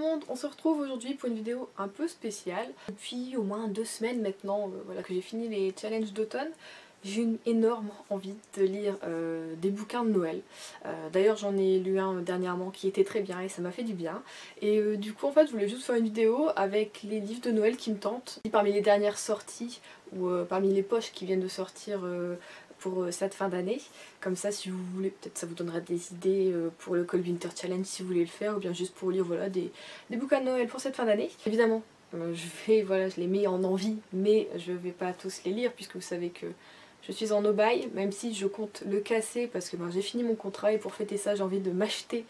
monde, on se retrouve aujourd'hui pour une vidéo un peu spéciale. Depuis au moins 2 semaines maintenant voilà, que j'ai fini les challenges d'automne, j'ai une énorme envie de lire des bouquins de Noël. D'ailleurs j'en ai lu un dernièrement qui était très bien et ça m'a fait du bien. Et du coup en fait je voulais juste faire une vidéo avec les livres de Noël qui me tentent. Parmi les dernières sorties ou parmi les poches qui viennent de sortir pour cette fin d'année. Comme ça si vous voulez, peut-être ça vous donnera des idées pour le Cold Winter Challenge si vous voulez le faire, ou bien juste pour lire voilà, des bouquins de Noël pour cette fin d'année. Évidemment je les mets en envie, mais je vais pas tous les lire puisque vous savez que je suis en no-buy, même si je compte le casser parce que j'ai fini mon contrat et pour fêter ça j'ai envie de m'acheter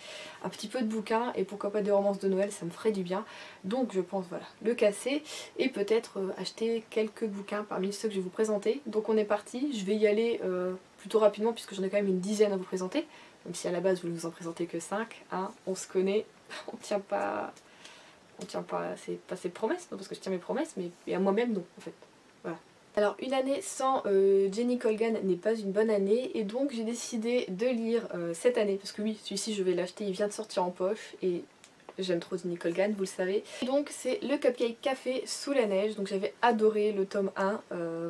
un petit peu de bouquins et pourquoi pas des romances de Noël, ça me ferait du bien. Donc je pense voilà, le casser et peut-être acheter quelques bouquins parmi ceux que je vais vous présenter. Donc on est parti, je vais y aller plutôt rapidement puisque j'en ai quand même une dizaine à vous présenter. Même si à la base je voulais vous en présenter que 5, hein, on se connaît, on tient pas c'est pas ses promesses, non, parce que je tiens mes promesses, mais et à moi-même non en fait. Voilà. Alors une année sans Jenny Colgan n'est pas une bonne année et donc j'ai décidé de lire cette année, parce que oui, celui-ci je vais l'acheter, il vient de sortir en poche et j'aime trop Jenny Colgan, vous le savez. Et donc c'est le Cupcake Café sous la neige, donc j'avais adoré le tome 1,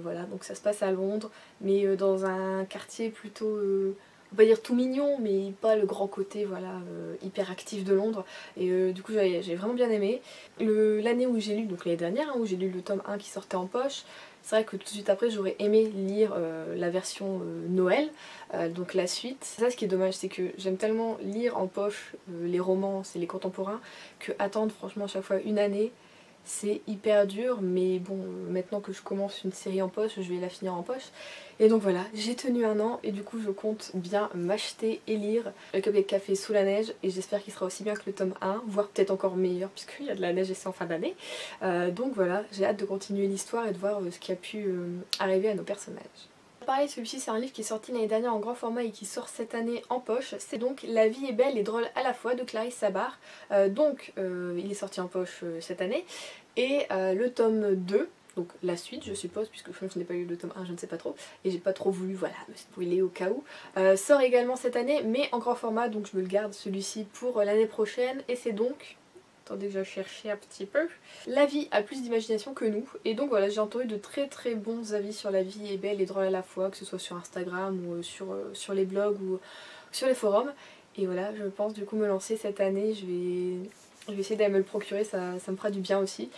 voilà, donc ça se passe à Londres, mais dans un quartier plutôt... on va dire tout mignon, mais pas le grand côté voilà, hyper actif de Londres. Et du coup j'ai vraiment bien aimé. L'année où j'ai lu, donc l'année dernière, hein, où j'ai lu le tome 1 qui sortait en poche, c'est vrai que tout de suite après j'aurais aimé lire la version Noël, donc la suite. Ça, ce qui est dommage, c'est que j'aime tellement lire en poche les romances et les contemporains que attendre franchement à chaque fois une année, c'est hyper dur. Mais bon, maintenant que je commence une série en poche, je vais la finir en poche. Et donc voilà, j'ai tenu un an et du coup je compte bien m'acheter et lire le Cupcake Café sous la neige et j'espère qu'il sera aussi bien que le tome 1, voire peut-être encore meilleur puisqu'il y a de la neige et c'est en fin d'année. Donc voilà, j'ai hâte de continuer l'histoire et de voir ce qui a pu arriver à nos personnages. Pareil, celui-ci c'est un livre qui est sorti l'année dernière en grand format et qui sort cette année en poche. C'est donc La vie est belle et drôle à la fois de Clarisse Sabar. Il est sorti en poche cette année. Et le tome 2, donc la suite je suppose, puisque je n'ai pas lu le tome 1, je ne sais pas trop, et j'ai pas trop voulu voilà, me spoiler au cas où, sort également cette année, mais en grand format, donc je me le garde celui-ci pour l'année prochaine, et c'est donc... Attendez que je cherchais un petit peu. La vie a plus d'imagination que nous, et donc voilà, j'ai entendu de très très bons avis sur La vie est belle et drôle à la fois, que ce soit sur Instagram ou sur les blogs ou sur les forums, et voilà, je pense du coup me lancer cette année, je vais essayer d'aller me le procurer, ça me fera du bien aussi.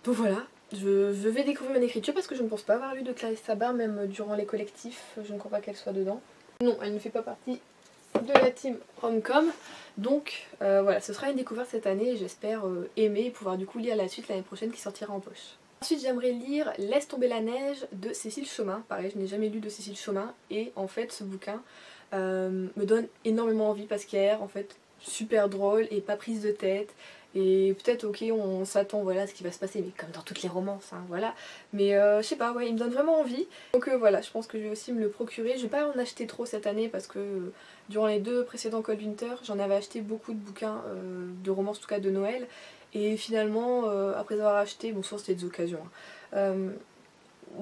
Donc voilà, je vais découvrir une écriture parce que je ne pense pas avoir lu de Clarisse Sabar, même durant les collectifs, je ne crois pas qu'elle soit dedans. Non, elle ne fait pas partie de la team Romcom, donc voilà, ce sera une découverte cette année et j'espère aimer et pouvoir du coup lire la suite l'année prochaine qui sortira en poche. Ensuite j'aimerais lire Laisse tomber la neige de Cécile Chomin, pareil je n'ai jamais lu de Cécile Chomin et en fait ce bouquin me donne énormément envie parce qu'il a l'air en fait super drôle et pas prise de tête. Et peut-être ok on s'attend voilà à ce qui va se passer, mais comme dans toutes les romances hein, voilà. Mais je sais pas, ouais, il me donne vraiment envie. Donc voilà, je pense que je vais aussi me le procurer. Je vais pas en acheter trop cette année parce que durant les 2 précédents Cold Winter, j'en avais acheté beaucoup de bouquins de romances, en tout cas de Noël. Et finalement, après avoir acheté, bon souvent c'était des occasions, hein,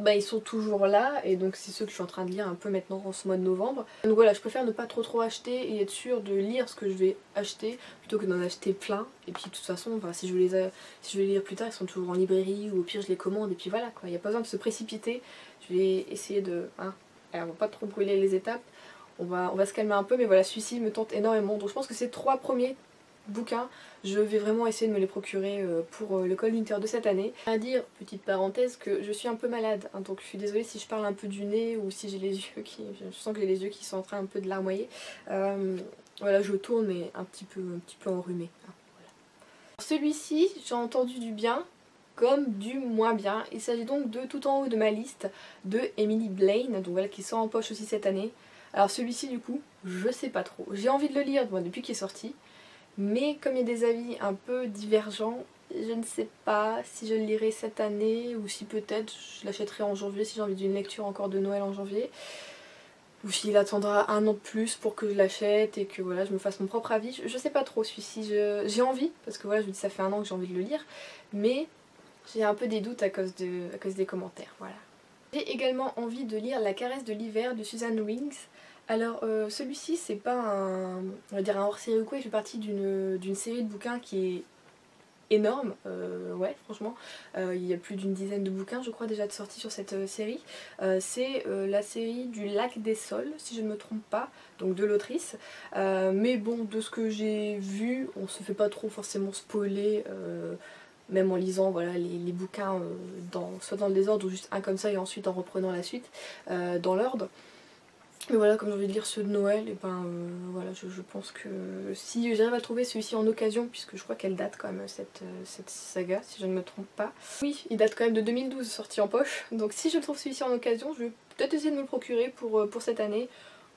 ils sont toujours là et donc c'est ceux que je suis en train de lire un peu maintenant en ce mois de novembre. Donc voilà, je préfère ne pas trop acheter et être sûre de lire ce que je vais acheter plutôt que d'en acheter plein. Et puis de toute façon, si je veux les lire plus tard, ils sont toujours en librairie ou au pire je les commande et puis voilà quoi. Il n'y a pas besoin de se précipiter. Je vais essayer de... Hein, alors, on va pas trop brûler les étapes, on va se calmer un peu, mais voilà, celui-ci me tente énormément. Donc je pense que ces 3 premiers bouquins, je vais vraiment essayer de me les procurer pour le Cold Winter de cette année. À dire, petite parenthèse, que je suis un peu malade, hein, donc je suis désolée si je parle un peu du nez ou si j'ai les yeux qui... Je sens que j'ai les yeux qui sont en train un peu de larmoyer. Voilà, je tourne mais un petit peu enrhumée. Hein, voilà. Celui-ci, j'ai entendu du bien comme du moins bien. Il s'agit donc de Tout en haut de ma liste de Emily Blaine, donc voilà, qui sort en poche aussi cette année. Alors celui-ci du coup, je sais pas trop. J'ai envie de le lire depuis qu'il est sorti. Mais comme il y a des avis un peu divergents, je ne sais pas si je le lirai cette année ou si peut-être je l'achèterai en janvier si j'ai envie d'une lecture encore de Noël en janvier. Ou s'il attendra un an de plus pour que je l'achète et que voilà, je me fasse mon propre avis. Je sais pas trop celui-ci, j'ai envie, parce que voilà, je vous dis ça fait un an que j'ai envie de le lire, mais j'ai un peu des doutes à cause des commentaires, voilà. J'ai également envie de lire La caresse de l'hiver de Susan Wings. Alors celui-ci c'est pas on va dire un hors-série ou quoi, il fait partie d'une série de bouquins qui est énorme, ouais franchement, il y a plus d'une dizaine de bouquins je crois déjà de sortis sur cette série. C'est la série du Lac des Sols si je ne me trompe pas, donc de l'autrice, mais bon de ce que j'ai vu on se fait pas trop forcément spoiler, même en lisant voilà, les bouquins soit dans le désordre ou juste un comme ça et ensuite en reprenant la suite dans l'ordre. Mais voilà, comme j'ai envie de lire ceux de Noël, et ben voilà, je pense que si j'arrive à trouver celui-ci en occasion, puisque je crois qu'elle date quand même cette saga, si je ne me trompe pas. Oui, il date quand même de 2012, sorti en poche, donc si je trouve celui-ci en occasion, je vais peut-être essayer de me le procurer pour cette année,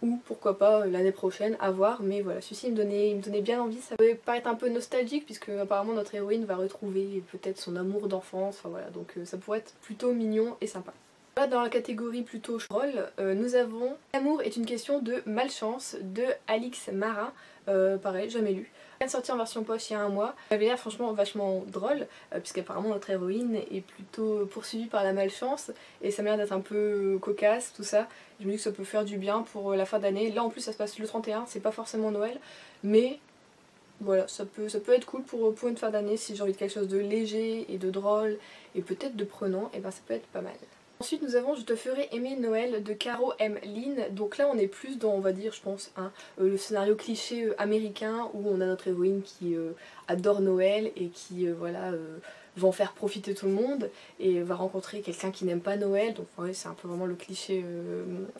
ou pourquoi pas l'année prochaine, à voir, mais voilà, celui-ci il me donnait bien envie. Ça peut paraître un peu nostalgique, puisque apparemment notre héroïne va retrouver peut-être son amour d'enfance, enfin voilà, donc ça pourrait être plutôt mignon et sympa. Là, dans la catégorie plutôt troll, nous avons L'amour est une question de malchance de Alix Marin, pareil, jamais lu. Elle vient de sortir en version poche il y a un mois. Elle avait l'air franchement vachement drôle, puisqu'apparemment notre héroïne est plutôt poursuivie par la malchance, et ça m'a l'air d'être un peu cocasse, tout ça. Je me dis que ça peut faire du bien pour la fin d'année. Là en plus ça se passe le 31, c'est pas forcément Noël, mais voilà, ça peut être cool pour une fin d'année si j'ai envie de quelque chose de léger et de drôle, et peut-être de prenant, et ben ça peut être pas mal. Ensuite nous avons Je te ferai aimer Noël de Caro M. Lynn. Donc là on est plus dans, on va dire je pense, le scénario cliché américain où on a notre héroïne qui adore Noël et qui voilà, va en faire profiter tout le monde et va rencontrer quelqu'un qui n'aime pas Noël. Donc ouais, c'est un peu vraiment le cliché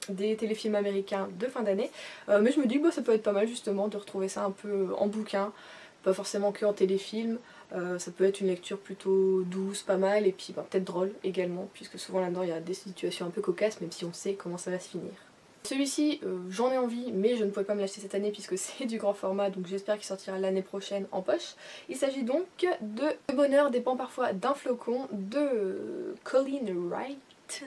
des téléfilms américains de fin d'année. Mais je me dis que bah, ça peut être pas mal justement de retrouver ça un peu en bouquin, pas forcément que en téléfilm. Ça peut être une lecture plutôt douce, pas mal, et puis bah, peut-être drôle également, puisque souvent là-dedans il y a des situations un peu cocasses, même si on sait comment ça va se finir. Celui-ci, j'en ai envie, mais je ne pouvais pas me l'acheter cette année puisque c'est du grand format, donc j'espère qu'il sortira l'année prochaine en poche. Il s'agit donc de Le bonheur dépend parfois d'un flocon de Colleen Wright.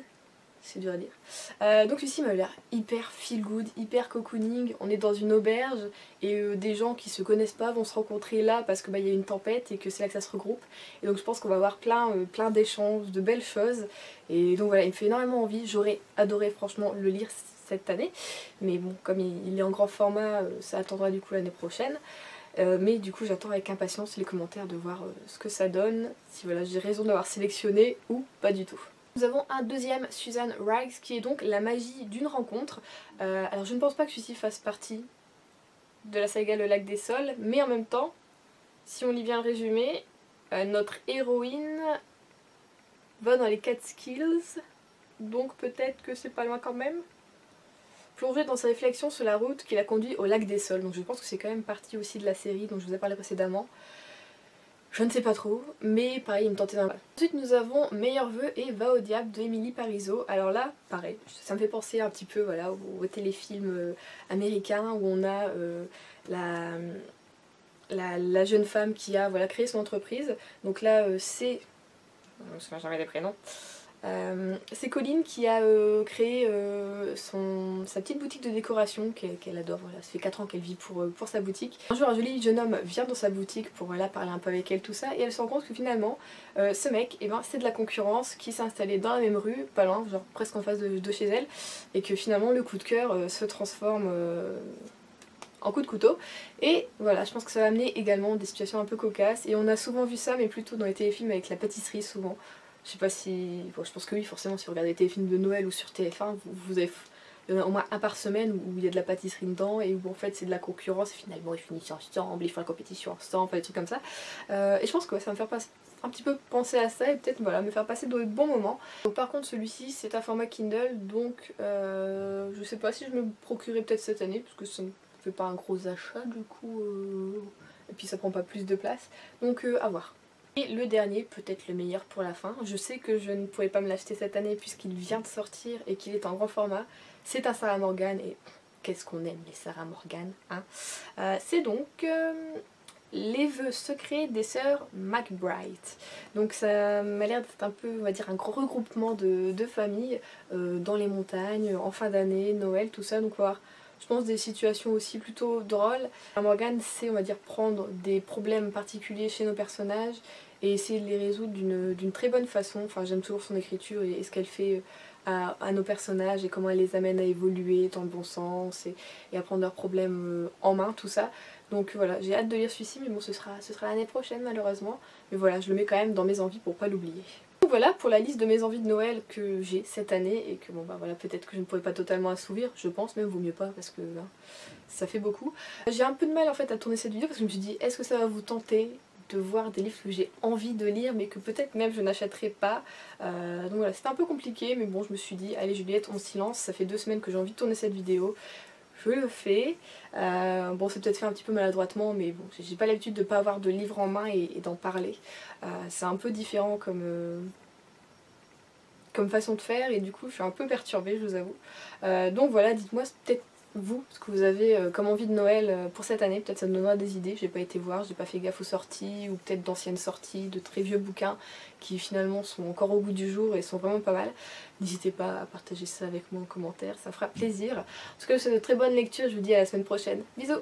C'est dur à dire. Donc celui-ci m'a l'air hyper feel good, hyper cocooning. On est dans une auberge et des gens qui se connaissent pas vont se rencontrer là parce que bah, y a une tempête et que c'est là que ça se regroupe. Et donc je pense qu'on va avoir plein d'échanges, de belles choses. Et donc voilà, il me fait énormément envie. J'aurais adoré franchement le lire cette année. Mais bon, comme il est en grand format, ça attendra du coup l'année prochaine. Mais du coup j'attends avec impatience les commentaires de voir ce que ça donne, si voilà, j'ai raison d'avoir sélectionné ou pas du tout. Nous avons un deuxième Susan Wright qui est donc La magie d'une rencontre. Alors je ne pense pas que celui-ci fasse partie de la saga Le Lac des Sols, mais en même temps, si on lit bien le résumé, notre héroïne va dans les Catskills, donc peut-être que c'est pas loin quand même. Plongée dans ses réflexions sur la route qui la conduit au Lac des Sols, donc je pense que c'est quand même partie aussi de la série dont je vous ai parlé précédemment. Je ne sais pas trop, mais pareil, il me tentait d'un mal. Ensuite nous avons Meilleurs vœux et Va au diable de Émilie Parizeau. Alors là, pareil, ça me fait penser un petit peu voilà, au téléfilm américain où on a la jeune femme qui a voilà, créé son entreprise. Donc là c'est... Je me souviens jamais des prénoms. C'est Colleen qui a créé sa petite boutique de décoration qu'elle adore, voilà. Ça fait 4 ans qu'elle vit pour sa boutique. Un jour un joli jeune homme vient dans sa boutique pour voilà, parler un peu avec elle, tout ça, et elle se rend compte que finalement ce mec, eh ben, c'est de la concurrence qui s'est installée dans la même rue, pas loin, genre presque en face de chez elle, et que finalement le coup de cœur se transforme en coup de couteau. Et voilà, je pense que ça va amener également des situations un peu cocasses, et on a souvent vu ça, mais plutôt dans les téléfilms avec la pâtisserie souvent. Je sais pas si... Bon, je pense que oui, forcément, si vous regardez des téléfilms de Noël ou sur TF1, vous avez... Il y en a au moins un par semaine où il y a de la pâtisserie dedans et où en fait c'est de la concurrence et finalement ils finissent ensemble, ils font la compétition ensemble, des trucs comme ça. Et je pense que ouais, ça va me faire passer un petit peu penser à ça et peut-être voilà, me faire passer de bons moments. Donc, par contre celui-ci c'est un format Kindle, donc je sais pas si je me procurerai peut-être cette année parce que ça ne fait pas un gros achat du coup et puis ça prend pas plus de place, donc à voir. Et le dernier, peut-être le meilleur pour la fin, je sais que je ne pourrais pas me l'acheter cette année puisqu'il vient de sortir et qu'il est en grand format, c'est un Sarah Morgan et qu'est-ce qu'on aime les Sarah Morgan, hein. C'est donc Les vœux secrets des sœurs McBride. Donc ça m'a l'air d'être un peu, on va dire, un gros regroupement de familles dans les montagnes, en fin d'année, Noël, tout ça, donc on va voir, je pense, des situations aussi plutôt drôles. Morgane sait, on va dire, prendre des problèmes particuliers chez nos personnages et essayer de les résoudre d'une très bonne façon. Enfin, j'aime toujours son écriture et ce qu'elle fait à nos personnages et comment elle les amène à évoluer dans le bon sens et à prendre leurs problèmes en main, tout ça. Donc voilà, j'ai hâte de lire celui-ci, mais bon ce sera l'année prochaine malheureusement. Mais voilà, je le mets quand même dans mes envies pour pas l'oublier. Donc voilà pour la liste de mes envies de Noël que j'ai cette année et que bon bah voilà, peut-être que je ne pourrais pas totalement assouvir, je pense, même vaut mieux pas parce que hein, ça fait beaucoup. J'ai un peu de mal en fait à tourner cette vidéo parce que je me suis dit est-ce que ça va vous tenter de voir des livres que j'ai envie de lire mais que peut-être même je n'achèterai pas. Donc voilà, c'était un peu compliqué mais bon je me suis dit allez Juliette on se lance, ça fait 2 semaines que j'ai envie de tourner cette vidéo. Je le fais. Bon c'est peut-être fait un petit peu maladroitement mais bon j'ai pas l'habitude de pas avoir de livre en main et d'en parler. C'est un peu différent comme façon de faire et du coup je suis un peu perturbée je vous avoue. Donc voilà, dites-moi peut-être vous ce que vous avez comme envie de Noël pour cette année, peut-être ça me donnera des idées, j'ai pas été voir, j'ai pas fait gaffe aux sorties ou peut-être d'anciennes sorties, de très vieux bouquins qui finalement sont encore au goût du jour et sont vraiment pas mal. N'hésitez pas à partager ça avec moi en commentaire, ça fera plaisir. En tout cas je vous souhaite de très bonnes lectures, je vous dis à la semaine prochaine. Bisous.